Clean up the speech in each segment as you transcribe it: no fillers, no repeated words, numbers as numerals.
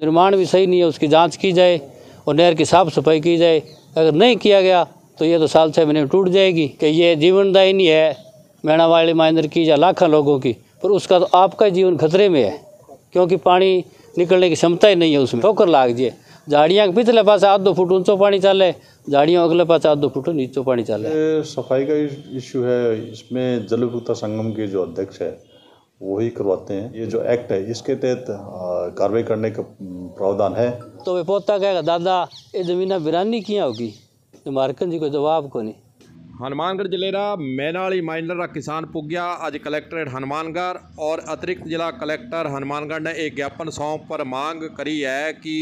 निर्माण भी सही नहीं है, उसकी जांच की जाए और नहर की साफ़ सफाई की जाए। अगर नहीं किया गया तो ये तो साल 6 महीने में टूट जाएगी कि ये जीवनदायिनी है मेणावाली माइनर की या लाखों लोगों की, पर उसका तो आपका जीवन खतरे में है क्योंकि पानी निकलने की क्षमता ही नहीं है उसमें। ठोकर लाग जाए, झाड़ियाँ के पिछले पास 1-2 फुट ऊंचो पानी चले, झाड़ियों अगले पास 1-2 फुट नीचे पानी चले। सफाई का इश्यू है, इसमें जल विद्युत संगम के जो अध्यक्ष है वही करवाते हैं। ये जो एक्ट है इसके तहत कार्रवाई करने का प्रावधान है। तो वे पोता कहेगा दादा ये जमीन बिरानी किया होगी, तो मार्कन जी को जवाब को नहीं। हनुमानगढ़ जिले का मेणावाली माइनर किसान पुग्या आज कलेक्ट्रेट हनुमानगढ़ और अतिरिक्त जिला कलेक्टर हनुमानगढ़ ने एक ज्ञापन सौंप पर मांग करी है कि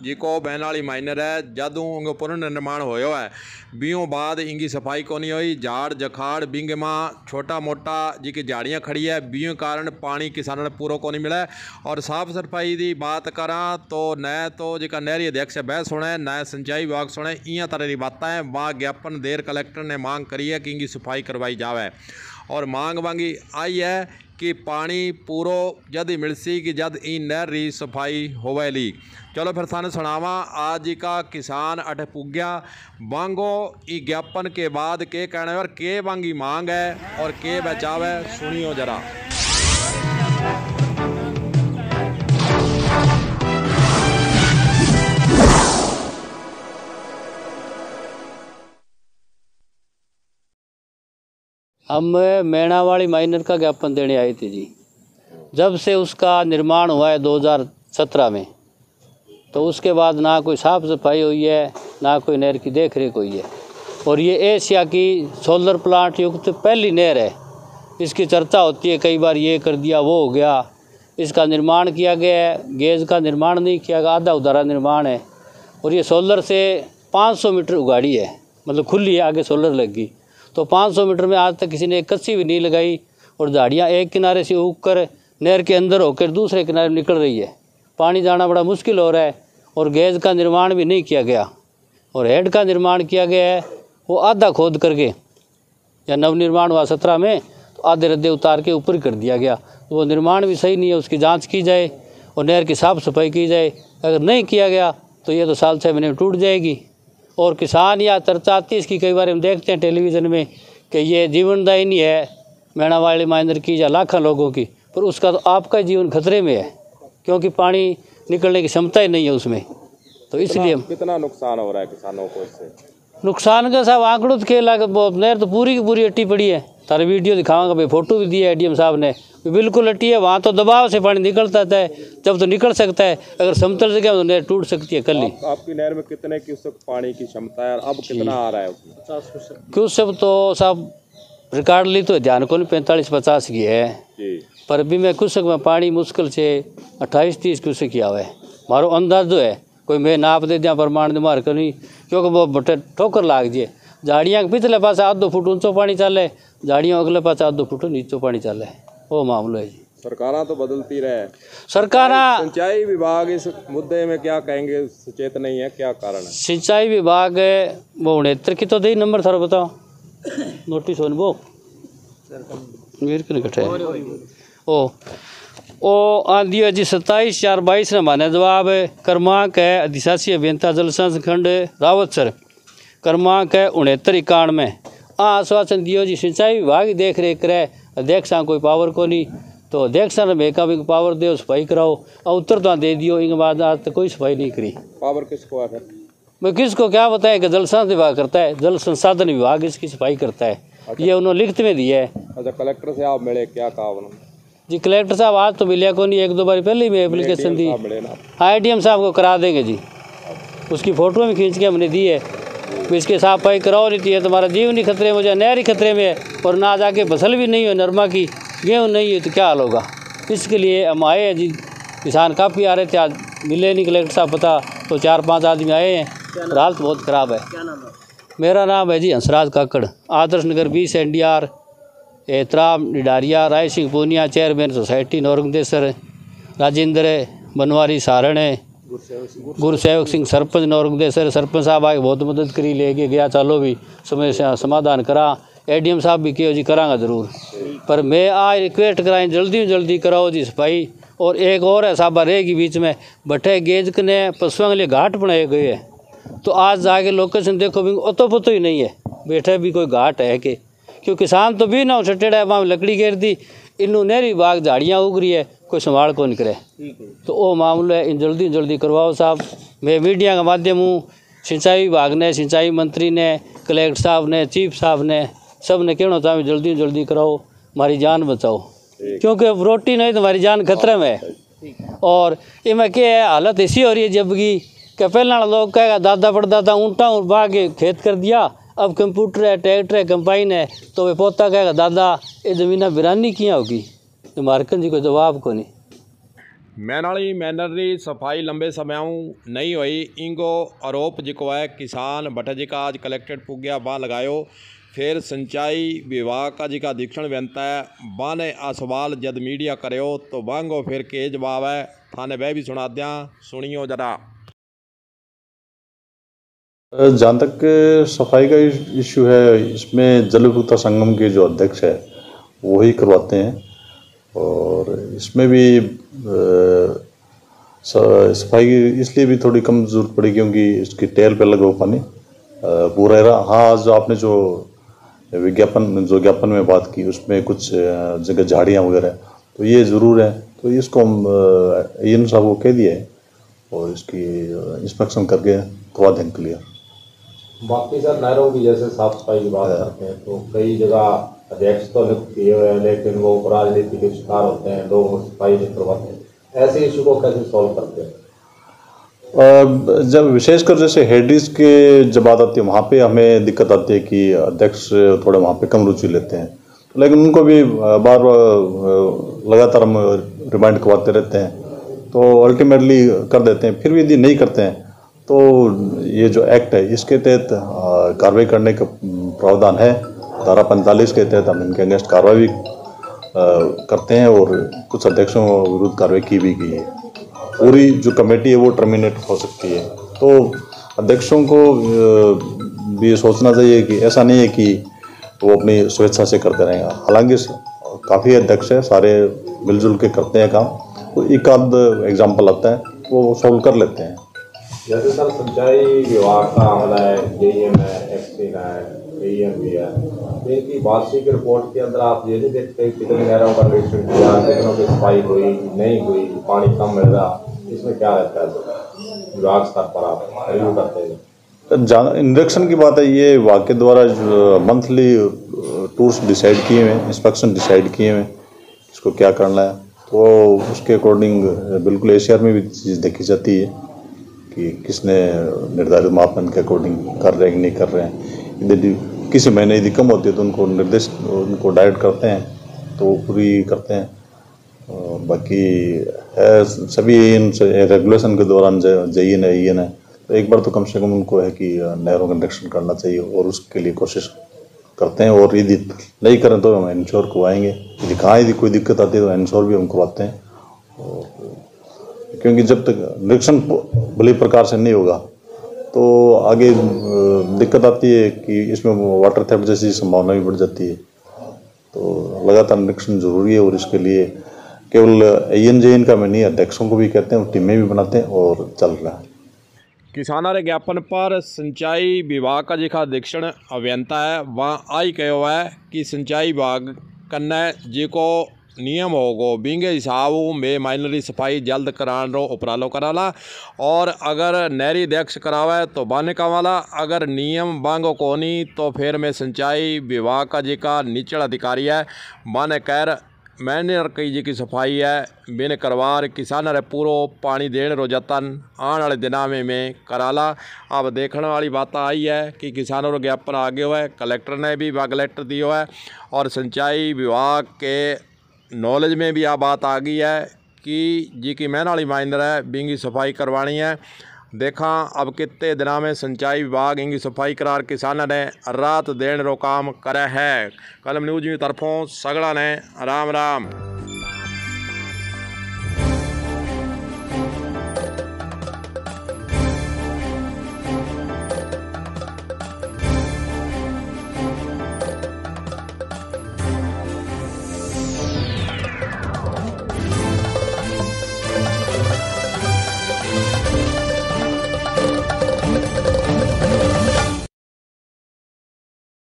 जिको मेणावाली माइनर है जदों उनका पुनर्निर्माण होयो है बीओं बाद इनकी सफाई को नहीं हुई। झाड़ जखाड़ बिंग माँ छोटा मोटा जी की झाड़ियाँ खड़ी है, बीओं कारण पानी किसानों ने पूरा को नहीं मिला। और साफ सफाई की बात करा तो न तो जिका नहरी अध्यक्ष बह सुने न सिंचाई विभाग सुने, इं तरह की बातें हैं। वह ज्ञापन देर कलेक्टर ने मांग करी है कि इनकी सफाई करवाई जाए और मांग मांगी आई है कि पानी पूरो जद ही मिलसी कि जद ई नहर री सफाई होवेली। चलो फिर थाने सुनावा आज का किसान अठ पुग्या वांगो ई ज्ञापन के बाद के कहने और के वांगी मांग है और के बचाव है, सुनियो जरा। हम मेणावाली माइनर का ज्ञापन देने आए थे जी। जब से उसका निर्माण हुआ है 2017 में, तो उसके बाद ना कोई साफ़ सफाई हुई है ना कोई नहर की देख रेख हुई है। और ये एशिया की सोलर प्लांट युक्त पहली नहर है। इसकी चर्चा होती है कई बार, ये कर दिया वो हो गया। इसका निर्माण किया गया है, गेज का निर्माण नहीं किया गया, आधा उधारा निर्माण है। और ये सोलर से 500 मीटर उगाड़ी है, मतलब खुली है, आगे सोलर लगी। तो 500 मीटर में आज तक किसी ने एक कच्ची भी नहीं लगाई और झाड़ियाँ एक किनारे से उग कर नहर के अंदर होकर दूसरे किनारे में निकल रही है। पानी जाना बड़ा मुश्किल हो रहा है और गेज का निर्माण भी नहीं किया गया। और हेड का निर्माण किया गया है वो आधा खोद करके, या नवनिर्माण हुआ 17 में तो आधे रद्दे उतार के ऊपर कर दिया गया। तो वो निर्माण भी सही नहीं है, उसकी जाँच की जाए और नहर की साफ़ सफाई की जाए। अगर नहीं किया गया तो ये तो साल 6 महीने में टूट जाएगी। और किसान या चर्चा आती है इसकी, कई बार हम देखते हैं टेलीविज़न में कि ये जीवनदायिनी है मेणावाली माइनर की या लाखों लोगों की, पर उसका तो आपका जीवन खतरे में है क्योंकि पानी निकलने की क्षमता ही नहीं है उसमें। तो इसलिए कितना नुकसान हो रहा है किसानों को इससे? नुकसान का साहब आंकड़ों तो खेल नहर तो पूरी की पूरी अट्टी पड़ी है। तारा वीडियो दिखाऊंगा भाई, फोटो भी दिया है डीएम साहब ने, बिल्कुल अट्टी है। वहाँ तो दबाव से पानी निकलता है, जब तो निकल सकता है, अगर समतल जगह तो नहर टूट सकती है कल ही। आपकी नहर में कितने क्यूसेक पानी की क्षमता है, अब कितना आ रहा है उसमें? 50 क्यूसेक तो साहब रिकॉर्ड ली तो ध्यान को नहीं, 45-50 की है जी। पर अभी मैं क्यूसेक में पानी मुश्किल से 28-30 क्यूसेक किया हुआ है। मारो अंदाज जो है, कोई मैं नाप दे दिया प्रमाण दे मार कर नहीं, क्योंकि वो बटे ठोकर लाग जाए। झाड़ियाँ के पिछले पास 1-2 फुट ऊंचो पानी चले, झाड़ियों अगले पास 1-2 फुट नीचे पानी चले, वो मामला है जी। सरकारें तो बदलती रहे, सरकार सिंचाई विभाग इस मुद्दे में क्या कहेंगे, सचेत नहीं है, क्या कारण है? सिंचाई विभाग वो 69 की तो दे नंबर थारा बताओ नोटिस हो वो मेरे को नहीं ओ आदि जी 27/4/22 ने माने जवाब क्रमांक है अधिशासी अभियंता जल संसाधन खंड रावत सर क्रमांक है 69-91 आश्वासन दियो जी। सिंचाई विभाग की देख रेख करे, अध्यक्ष कोई पावर को नहीं, तो अध्यक्ष ने बेका भी पावर दे सफाई कराओ और उत्तर तो दे दियो। इनके बाद आज तक कोई सफाई नहीं करी। पावर किसको है? मैं किसको क्या बताएं कि जल संसाधन विभाग करता है, जल संसाधन विभाग इसकी सफाई करता है। अच्छा। ये उन्होंने लिखित में दिया है। अच्छा, कलेक्टर से आप मिले, क्या कहा उन्होंने? जी कलेक्टर साहब आज तो मिलिया को नहीं, 1-2 बार पहले ही मैं एप्लीकेशन दी। हाँ ADM साहब को करा देंगे जी, उसकी फ़ोटो भी खींच के हमने दी है। इसके सफाई कराओ नहीं चाहिए, तुम्हारा जीवन ही खतरे में, मुझे नहर ही खतरे में है और ना जाके फसल भी नहीं हो, नरमा की गेहूँ नहीं हो तो क्या हाल होगा। इसके लिए हम आए हैं जी। किसान काफ़ी आ रहे थे, आज मिले नहीं कलेक्टर साहब, पता तो 4-5 आदमी आए हैं और हालत बहुत ख़राब है। क्या नाम है? मेरा नाम है जी हंसराज काकड़, आदर्श नगर 20 NDR एहतराम Cnidaria, Rai Singh Poonia, chairman society Naurangdesar, Rajendra Banwari Saran, Gursewak Singh sarpanch Naurangdesar. Sarpanch साहब आके बहुत मदद करी, लेके गया, चलो भी समय से समाधान करा। ADM साहब भी कहो जी करांगा ज़रूर, पर मैं आज रिक्वेस्ट कराएं जल्दी में जल्दी कराओ जी सफाई और एक और है साबा रहेगी बीच में भट्टे गेज ने पशुओं के लिए घाट बनाए गए हैं। तो आज जाके लोकेशन देखो भी अतो पतो ही नहीं है बैठे भी कोई घाट है कि क्यों किसान तो भी ना छटेड़ा है वहाँ लकड़ी घेर दी इनू नहरी बाग झाड़ियाँ उग रही है कोई संभाल को नहीं करे। तो वो मामला है इन जल्दी करवाओ साहब। मैं मीडिया का माध्यम हूँ सिंचाई विभाग ने सिंचाई मंत्री ने कलेक्टर साहब ने चीफ साहब ने सब ने कहना था जल्दी कराओ हमारी जान बचाओ क्योंकि अब रोटी नहीं तो हमारी जान खतरे में है। और इनमें क्या है हालत ऐसी हो रही है जबकि कि पहला लोग कहेगा दादा परदादा ऊँटा और बा के खेत कर दिया अब कंप्यूटर है ट्रैक्टर है कंपाइन है तो वे पोता कहेगा दादा ये ज़मीन बिरानी किया होगी तो मार्कन जी को जवाब को नहीं। मैनाली मैनर की सफाई लंबे समयों नहीं हुई इंगो आरोप जिको है किसान भट्ट जी का आज कलेक्ट्रेट पुग्या बाँ लगायो फिर सिंचाई विभाग का जी का दीक्षण बनता है बाँ ने आ सवाल जद मीडिया करो तो बांगो फिर के जवाब है थाने वह भी सुना दिया सुनियो जरा। जहाँ तक सफाई का इशू है इसमें जल उपभोक्ता संगम के जो अध्यक्ष है वही करवाते हैं और इसमें भी सफाई की इसलिए भी थोड़ी कम जरूरत पड़ी क्योंकि इसकी टेल पे लगा हुआ पानी पूरा रहा। हाँ आज जो आपने जो ज्ञापन में बात की उसमें कुछ जगह झाड़ियाँ वगैरह तो ये ज़रूर है तो इसको हम एन साहब को कह दिए और इसकी इंस्पेक्शन करके करवा देंगे क्लियर। बाकी सर नहरों की जैसे साफ सफाई की बात करते हैं तो कई जगह अध्यक्ष तो नियुक्त किए हुए हैं लेकिन वो राजनीति के शिकार होते हैं लोग सफाई नहीं करवाते ऐसे इशू को कैसे सॉल्व करते हैं? जब विशेषकर जैसे हेडीज के जब बात आती है वहाँ पे हमें दिक्कत आती है कि अध्यक्ष थोड़े वहाँ पे कम रुचि लेते हैं तो लेकिन उनको भी बार लगातार हम रिमाइंड करवाते रहते हैं तो अल्टीमेटली कर देते हैं। फिर भी यदि नहीं करते हैं तो ये जो एक्ट है इसके तहत कार्रवाई करने का प्रावधान है। धारा 45 के तहत हम इनके अगेंस्ट कार्रवाई भी करते हैं और कुछ अध्यक्षों के विरुद्ध कार्रवाई की भी गई है। पूरी जो कमेटी है वो टर्मिनेट हो सकती है तो अध्यक्षों को भी सोचना चाहिए कि ऐसा नहीं है कि वो अपनी स्वेच्छा से करते रहेंगे। हालांकि काफ़ी अध्यक्ष है सारे मिलजुल के करते हैं काम तो एक आध एग्जाम्पल आता है वो सॉल्व कर लेते हैं। जैसे सर सिंचाई विभाग का अमला है जेईएम है एक्सटीन है एईएम भी है तो इनकी वार्षिक रिपोर्ट के अंदर आप ये नहीं देखते कितनी नहरों का निरीक्षण किया कितनों की सफाई हुई नहीं हुई पानी कम मिल रहा इसमें क्या रहता है विभाग स्तर पर आप रिव्यू करते हैं? निरीक्षण की बात है ये विभाग के द्वारा मंथली टूर्स डिसाइड किए हुए इंस्पेक्शन डिसाइड किए हुए इसको क्या करना है तो उसके अकॉर्डिंग बिल्कुल एशियर में भी चीज़ देखी जाती है कि किसने निर्धारित मापदंड के अकॉर्डिंग कर रहे हैं कि नहीं कर रहे हैं। यदि किसी महीने यदि कम होती है तो उनको डायरेक्ट करते हैं तो वो पूरी करते हैं। बाकी है सभी रेगुलेशन के दौरान जेईएन है तो एक बार तो कम से कम उनको है कि नहरों का निरीक्षण करना चाहिए और उसके लिए कोशिश करते हैं और यदि नहीं करें तो हम इंश्योर करवाएंगे। यदि कोई दिक्कत आती है तो इंश्योर भी हम करवाते हैं और क्योंकि जब तक निरीक्षण भली प्रकार से नहीं होगा तो आगे दिक्कत आती है कि इसमें वाटर थेफ्ट जैसी संभावना भी बढ़ जाती है तो लगातार निरीक्षण जरूरी है और इसके लिए केवल एएन का मैं नहीं अध्यक्षों को भी कहते हैं टीमें भी बनाते हैं और चल रहा है। किसाना रे ज्ञापन पर सिंचाई विभाग का जिका दीक्षण अभियंता है वहाँ आई कहो है कि सिंचाई विभाग कन्ने जिको नियम होगो बिंगे हिसाब में माइनरी सफाई जल्द करानो उपरालो कराला और अगर नहरी अध्यक्ष करावे तो बाने का वाला अगर नियम बांगो कोनी तो फिर में सिंचाई विभाग का जी का निचल अधिकारी है बाने कैर मैंने कई जी की सफाई है बिन करवार किसान रे पूरो पानी देने रो जतन आने वाले दिना में कराला। अब देखने वाली बात आई है कि किसानों रो ज्ञापन आगे हुआ है कलेक्टर ने भी लेटर दिया है और सिंचाई विभाग के नॉलेज में भी आ बात आ गई है कि जी की मैनाली माइनर है बिंगी सफाई करवानी है। देखा अब कितने दिना में सिंचाई विभाग इंगी सफाई करार किसान ने रात देन रो काम करे है। कलम न्यूज की तरफों सगड़ा ने राम राम।